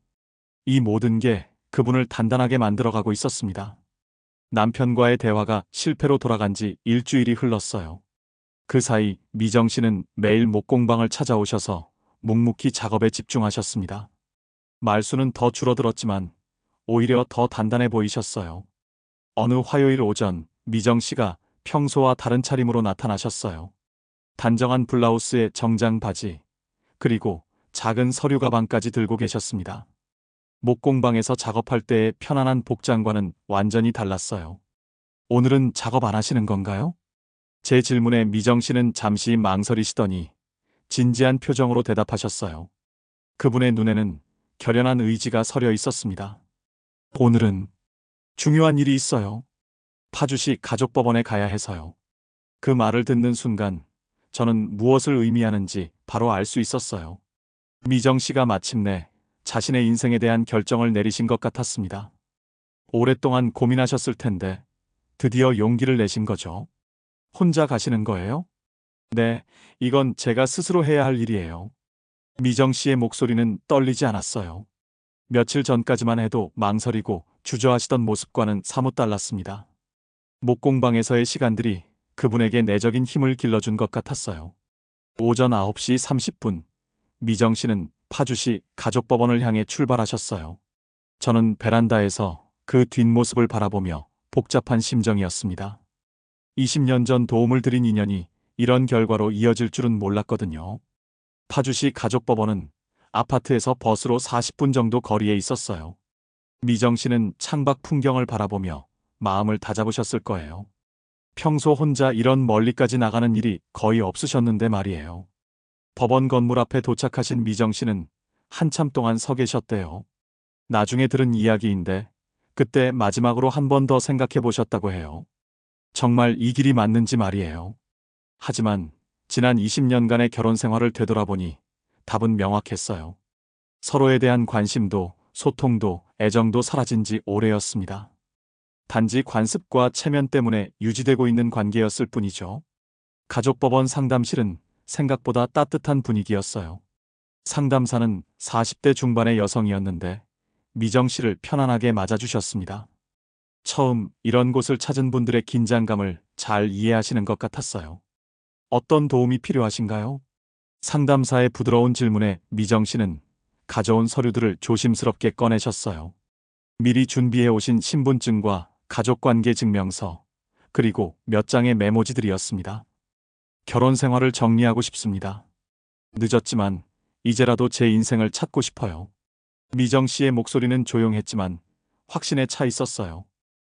이 모든 게 그분을 단단하게 만들어가고 있었습니다. 남편과의 대화가 실패로 돌아간 지 일주일이 흘렀어요. 그 사이 미정 씨는 매일 목공방을 찾아오셔서 묵묵히 작업에 집중하셨습니다. 말수는 더 줄어들었지만 오히려 더 단단해 보이셨어요. 어느 화요일 오전 미정 씨가 평소와 다른 차림으로 나타나셨어요. 단정한 블라우스에 정장 바지, 그리고 작은 서류 가방까지 들고 계셨습니다. 목공방에서 작업할 때의 편안한 복장과는 완전히 달랐어요. 오늘은 작업 안 하시는 건가요? 제 질문에 미정 씨는 잠시 망설이시더니 진지한 표정으로 대답하셨어요. 그분의 눈에는 결연한 의지가 서려 있었습니다. 오늘은 중요한 일이 있어요. 파주시 가족법원에 가야 해서요. 그 말을 듣는 순간 저는 무엇을 의미하는지 바로 알 수 있었어요. 미정 씨가 마침내 자신의 인생에 대한 결정을 내리신 것 같았습니다. 오랫동안 고민하셨을 텐데 드디어 용기를 내신 거죠. 혼자 가시는 거예요? 네, 이건 제가 스스로 해야 할 일이에요. 미정 씨의 목소리는 떨리지 않았어요. 며칠 전까지만 해도 망설이고 주저하시던 모습과는 사뭇 달랐습니다. 목공방에서의 시간들이 그분에게 내적인 힘을 길러준 것 같았어요. 오전 9시 30분, 미정 씨는 파주시 가족법원을 향해 출발하셨어요. 저는 베란다에서 그 뒷모습을 바라보며 복잡한 심정이었습니다. 20년 전 도움을 드린 인연이 이런 결과로 이어질 줄은 몰랐거든요. 파주시 가족법원은 아파트에서 버스로 40분 정도 거리에 있었어요. 미정 씨는 창밖 풍경을 바라보며 마음을 다잡으셨을 거예요. 평소 혼자 이런 멀리까지 나가는 일이 거의 없으셨는데 말이에요. 법원 건물 앞에 도착하신 미정 씨는 한참 동안 서 계셨대요. 나중에 들은 이야기인데 그때 마지막으로 한 번 더 생각해 보셨다고 해요. 정말 이 길이 맞는지 말이에요. 하지만 지난 20년간의 결혼 생활을 되돌아보니 답은 명확했어요. 서로에 대한 관심도 소통도 애정도 사라진 지 오래였습니다. 단지 관습과 체면 때문에 유지되고 있는 관계였을 뿐이죠. 가족법원 상담실은 생각보다 따뜻한 분위기였어요. 상담사는 40대 중반의 여성이었는데 미정 씨를 편안하게 맞아주셨습니다. 처음 이런 곳을 찾은 분들의 긴장감을 잘 이해하시는 것 같았어요. 어떤 도움이 필요하신가요? 상담사의 부드러운 질문에 미정 씨는 가져온 서류들을 조심스럽게 꺼내셨어요. 미리 준비해 오신 신분증과 가족관계 증명서, 그리고 몇 장의 메모지들이었습니다. 결혼 생활을 정리하고 싶습니다. 늦었지만 이제라도 제 인생을 찾고 싶어요. 미정 씨의 목소리는 조용했지만 확신에 차 있었어요.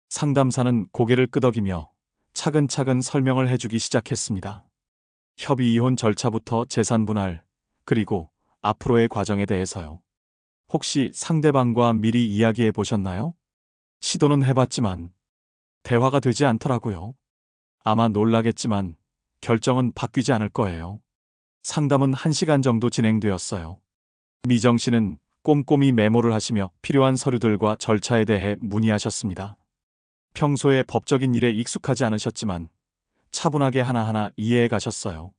상담사는 고개를 끄덕이며 차근차근 설명을 해주기 시작했습니다. 협의 이혼 절차부터 재산 분할, 그리고 앞으로의 과정에 대해서요. 혹시 상대방과 미리 이야기해 보셨나요? 시도는 해봤지만 대화가 되지 않더라고요. 아마 놀라겠지만 결정은 바뀌지 않을 거예요. 상담은 1시간 정도 진행되었어요. 미정 씨는 꼼꼼히 메모를 하시며 필요한 서류들과 절차에 대해 문의하셨습니다. 평소에 법적인 일에 익숙하지 않으셨지만 차분하게 하나하나 이해해 가셨어요.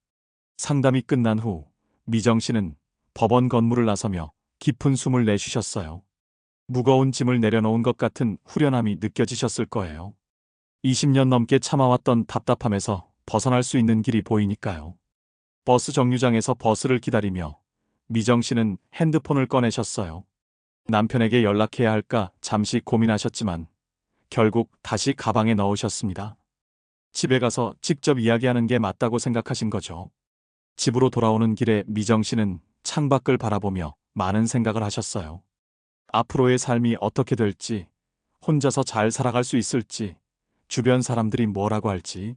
상담이 끝난 후 미정 씨는 법원 건물을 나서며 깊은 숨을 내쉬셨어요. 무거운 짐을 내려놓은 것 같은 후련함이 느껴지셨을 거예요. 20년 넘게 참아왔던 답답함에서 벗어날 수 있는 길이 보이니까요. 버스 정류장에서 버스를 기다리며 미정 씨는 핸드폰을 꺼내셨어요. 남편에게 연락해야 할까 잠시 고민하셨지만 결국 다시 가방에 넣으셨습니다. 집에 가서 직접 이야기하는 게 맞다고 생각하신 거죠. 집으로 돌아오는 길에 미정 씨는 창밖을 바라보며 많은 생각을 하셨어요. 앞으로의 삶이 어떻게 될지, 혼자서 잘 살아갈 수 있을지, 주변 사람들이 뭐라고 할지,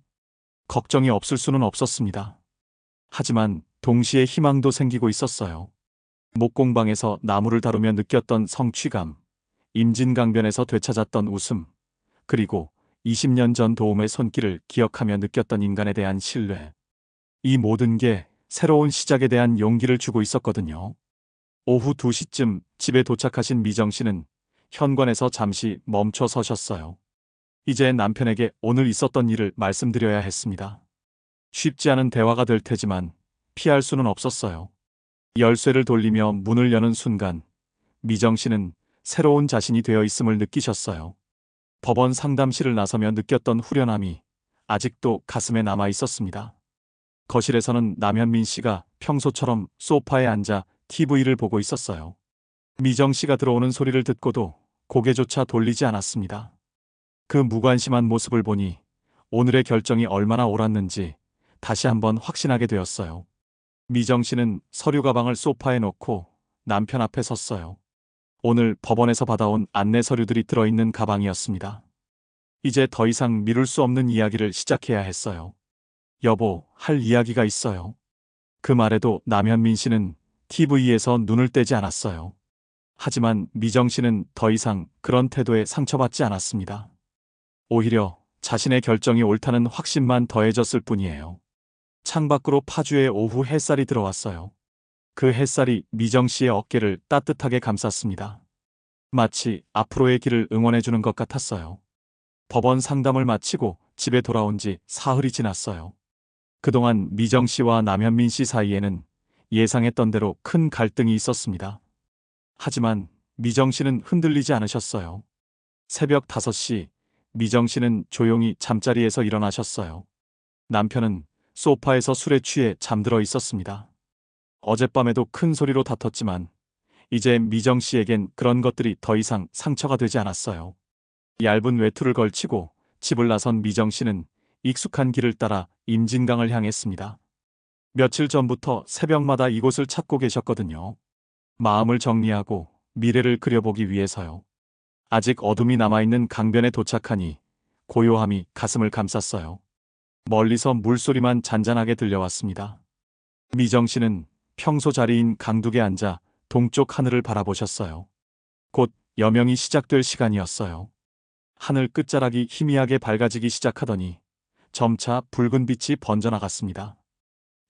걱정이 없을 수는 없었습니다. 하지만 동시에 희망도 생기고 있었어요. 목공방에서 나무를 다루며 느꼈던 성취감, 임진강변에서 되찾았던 웃음, 그리고 20년 전 도움의 손길을 기억하며 느꼈던 인간에 대한 신뢰. 이 모든 게 새로운 시작에 대한 용기를 주고 있었거든요. 오후 2시쯤 집에 도착하신 미정 씨는 현관에서 잠시 멈춰 서셨어요. 이제 남편에게 오늘 있었던 일을 말씀드려야 했습니다. 쉽지 않은 대화가 될 테지만 피할 수는 없었어요. 열쇠를 돌리며 문을 여는 순간 미정 씨는 새로운 자신이 되어 있음을 느끼셨어요. 법원 상담실을 나서며 느꼈던 후련함이 아직도 가슴에 남아 있었습니다. 거실에서는 남현민 씨가 평소처럼 소파에 앉아 TV를 보고 있었어요. 미정 씨가 들어오는 소리를 듣고도 고개조차 돌리지 않았습니다. 그 무관심한 모습을 보니 오늘의 결정이 얼마나 옳았는지 다시 한번 확신하게 되었어요. 미정 씨는 서류 가방을 소파에 놓고 남편 앞에 섰어요. 오늘 법원에서 받아온 안내 서류들이 들어있는 가방이었습니다. 이제 더 이상 미룰 수 없는 이야기를 시작해야 했어요. 여보, 할 이야기가 있어요. 그 말에도 남현민 씨는 TV에서 눈을 떼지 않았어요. 하지만 미정 씨는 더 이상 그런 태도에 상처받지 않았습니다. 오히려 자신의 결정이 옳다는 확신만 더해졌을 뿐이에요. 창밖으로 파주의 오후 햇살이 들어왔어요. 그 햇살이 미정 씨의 어깨를 따뜻하게 감쌌습니다. 마치 앞으로의 길을 응원해주는 것 같았어요. 법원 상담을 마치고 집에 돌아온 지 사흘이 지났어요. 그동안 미정 씨와 남현민 씨 사이에는 예상했던 대로 큰 갈등이 있었습니다. 하지만 미정 씨는 흔들리지 않으셨어요. 새벽 5시, 미정 씨는 조용히 잠자리에서 일어나셨어요. 남편은 소파에서 술에 취해 잠들어 있었습니다. 어젯밤에도 큰 소리로 다퉜지만 이제 미정 씨에겐 그런 것들이 더 이상 상처가 되지 않았어요. 얇은 외투를 걸치고 집을 나선 미정 씨는 익숙한 길을 따라 임진강을 향했습니다. 며칠 전부터 새벽마다 이곳을 찾고 계셨거든요. 마음을 정리하고 미래를 그려보기 위해서요. 아직 어둠이 남아있는 강변에 도착하니 고요함이 가슴을 감쌌어요. 멀리서 물소리만 잔잔하게 들려왔습니다. 미정 씨는 평소 자리인 강둑에 앉아 동쪽 하늘을 바라보셨어요. 곧 여명이 시작될 시간이었어요. 하늘 끝자락이 희미하게 밝아지기 시작하더니 점차 붉은 빛이 번져나갔습니다.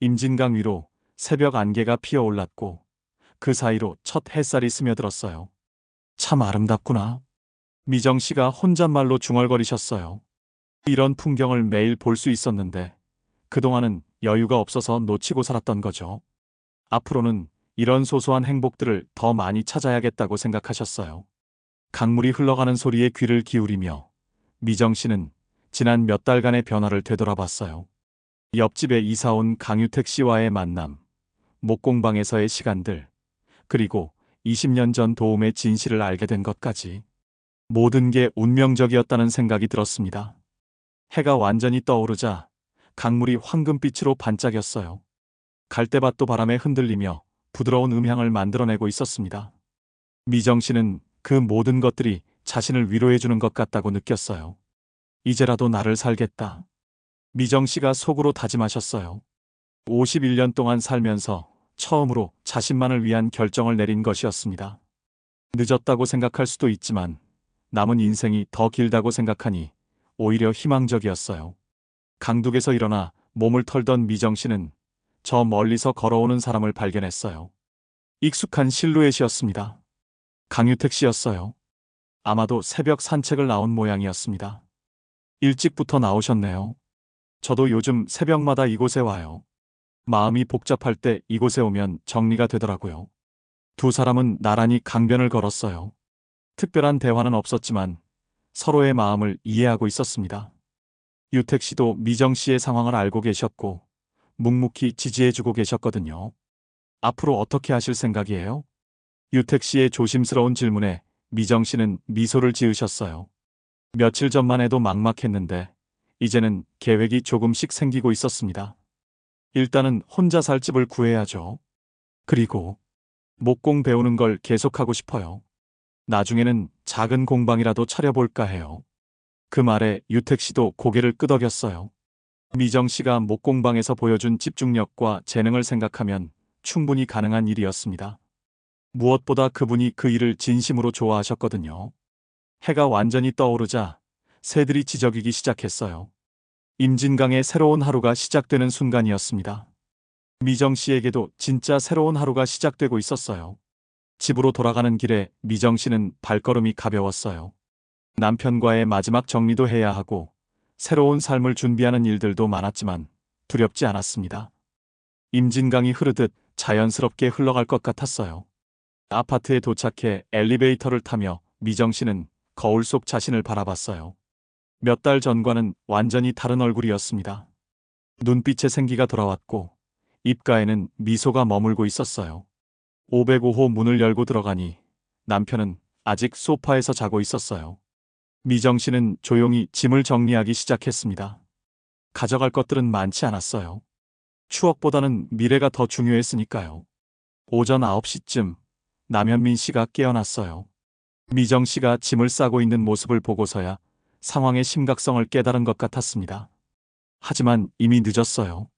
임진강 위로 새벽 안개가 피어올랐고 그 사이로 첫 햇살이 스며들었어요. 참 아름답구나. 미정 씨가 혼잣말로 중얼거리셨어요. 이런 풍경을 매일 볼 수 있었는데 그동안은 여유가 없어서 놓치고 살았던 거죠. 앞으로는 이런 소소한 행복들을 더 많이 찾아야겠다고 생각하셨어요. 강물이 흘러가는 소리에 귀를 기울이며 미정 씨는 지난 몇 달간의 변화를 되돌아봤어요. 옆집에 이사온 강유택 씨와의 만남, 목공방에서의 시간들, 그리고 20년 전 도움의 진실을 알게 된 것까지. 모든 게 운명적이었다는 생각이 들었습니다. 해가 완전히 떠오르자 강물이 황금빛으로 반짝였어요. 갈대밭도 바람에 흔들리며 부드러운 음향을 만들어내고 있었습니다. 미정 씨는 그 모든 것들이 자신을 위로해주는 것 같다고 느꼈어요. 이제라도 나를 살겠다. 미정 씨가 속으로 다짐하셨어요. 51년 동안 살면서 처음으로 자신만을 위한 결정을 내린 것이었습니다. 늦었다고 생각할 수도 있지만 남은 인생이 더 길다고 생각하니 오히려 희망적이었어요. 강둑에서 일어나 몸을 털던 미정 씨는 저 멀리서 걸어오는 사람을 발견했어요. 익숙한 실루엣이었습니다. 강유택 씨였어요. 아마도 새벽 산책을 나온 모양이었습니다. 일찍부터 나오셨네요. 저도 요즘 새벽마다 이곳에 와요. 마음이 복잡할 때 이곳에 오면 정리가 되더라고요. 두 사람은 나란히 강변을 걸었어요. 특별한 대화는 없었지만 서로의 마음을 이해하고 있었습니다. 유택 씨도 미정 씨의 상황을 알고 계셨고 묵묵히 지지해주고 계셨거든요. 앞으로 어떻게 하실 생각이에요? 유택 씨의 조심스러운 질문에 미정 씨는 미소를 지으셨어요. 며칠 전만 해도 막막했는데 이제는 계획이 조금씩 생기고 있었습니다. 일단은 혼자 살 집을 구해야죠. 그리고 목공 배우는 걸 계속하고 싶어요. 나중에는 작은 공방이라도 차려볼까 해요. 그 말에 유택 씨도 고개를 끄덕였어요. 미정 씨가 목공방에서 보여준 집중력과 재능을 생각하면 충분히 가능한 일이었습니다. 무엇보다 그분이 그 일을 진심으로 좋아하셨거든요. 해가 완전히 떠오르자 새들이 지저귀기 시작했어요. 임진강의 새로운 하루가 시작되는 순간이었습니다. 미정 씨에게도 진짜 새로운 하루가 시작되고 있었어요. 집으로 돌아가는 길에 미정 씨는 발걸음이 가벼웠어요. 남편과의 마지막 정리도 해야 하고 새로운 삶을 준비하는 일들도 많았지만 두렵지 않았습니다. 임진강이 흐르듯 자연스럽게 흘러갈 것 같았어요. 아파트에 도착해 엘리베이터를 타며 미정 씨는 거울 속 자신을 바라봤어요. 몇 달 전과는 완전히 다른 얼굴이었습니다. 눈빛에 생기가 돌아왔고 입가에는 미소가 머물고 있었어요. 505호 문을 열고 들어가니 남편은 아직 소파에서 자고 있었어요. 미정 씨는 조용히 짐을 정리하기 시작했습니다. 가져갈 것들은 많지 않았어요. 추억보다는 미래가 더 중요했으니까요. 오전 9시쯤 남현민 씨가 깨어났어요. 미정 씨가 짐을 싸고 있는 모습을 보고서야 상황의 심각성을 깨달은 것 같았습니다. 하지만 이미 늦었어요.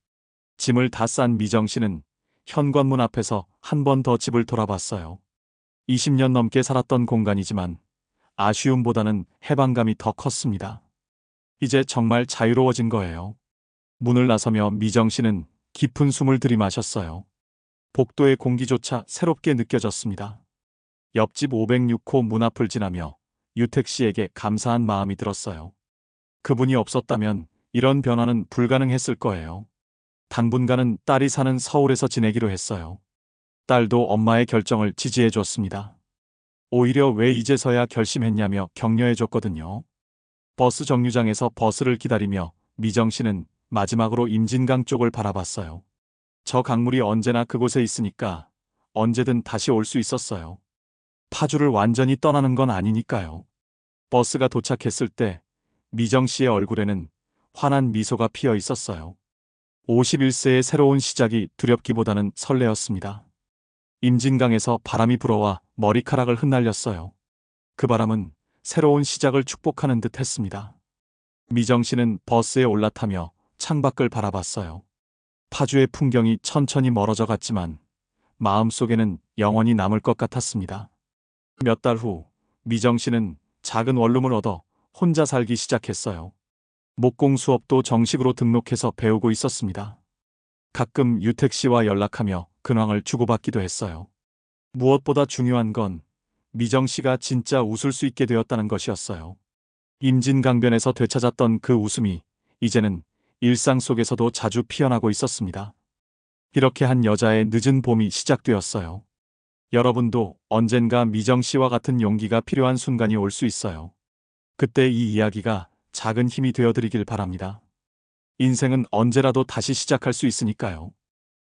짐을 다 싼 미정 씨는 현관문 앞에서 한 번 더 집을 돌아봤어요. 20년 넘게 살았던 공간이지만 아쉬움보다는 해방감이 더 컸습니다. 이제 정말 자유로워진 거예요. 문을 나서며 미정 씨는 깊은 숨을 들이마셨어요. 복도의 공기조차 새롭게 느껴졌습니다. 옆집 506호 문 앞을 지나며 유택 씨에게 감사한 마음이 들었어요. 그분이 없었다면 이런 변화는 불가능했을 거예요. 당분간은 딸이 사는 서울에서 지내기로 했어요. 딸도 엄마의 결정을 지지해 줬습니다. 오히려 왜 이제서야 결심했냐며 격려해 줬거든요. 버스 정류장에서 버스를 기다리며 미정 씨는 마지막으로 임진강 쪽을 바라봤어요. 저 강물이 언제나 그곳에 있으니까 언제든 다시 올 수 있었어요. 파주를 완전히 떠나는 건 아니니까요. 버스가 도착했을 때 미정 씨의 얼굴에는 환한 미소가 피어 있었어요. 51세의 새로운 시작이 두렵기보다는 설레었습니다. 임진강에서 바람이 불어와 머리카락을 흩날렸어요. 그 바람은 새로운 시작을 축복하는 듯 했습니다. 미정 씨는 버스에 올라타며 창밖을 바라봤어요. 파주의 풍경이 천천히 멀어져 갔지만 마음속에는 영원히 남을 것 같았습니다. 몇 달 후 미정 씨는 작은 원룸을 얻어 혼자 살기 시작했어요. 목공 수업도 정식으로 등록해서 배우고 있었습니다. 가끔 유택 씨와 연락하며 근황을 주고받기도 했어요. 무엇보다 중요한 건 미정 씨가 진짜 웃을 수 있게 되었다는 것이었어요. 임진강변에서 되찾았던 그 웃음이 이제는 일상 속에서도 자주 피어나고 있었습니다. 이렇게 한 여자의 늦은 봄이 시작되었어요. 여러분도 언젠가 미정 씨와 같은 용기가 필요한 순간이 올 수 있어요. 그때 이 이야기가 작은 힘이 되어드리길 바랍니다. 인생은 언제라도 다시 시작할 수 있으니까요.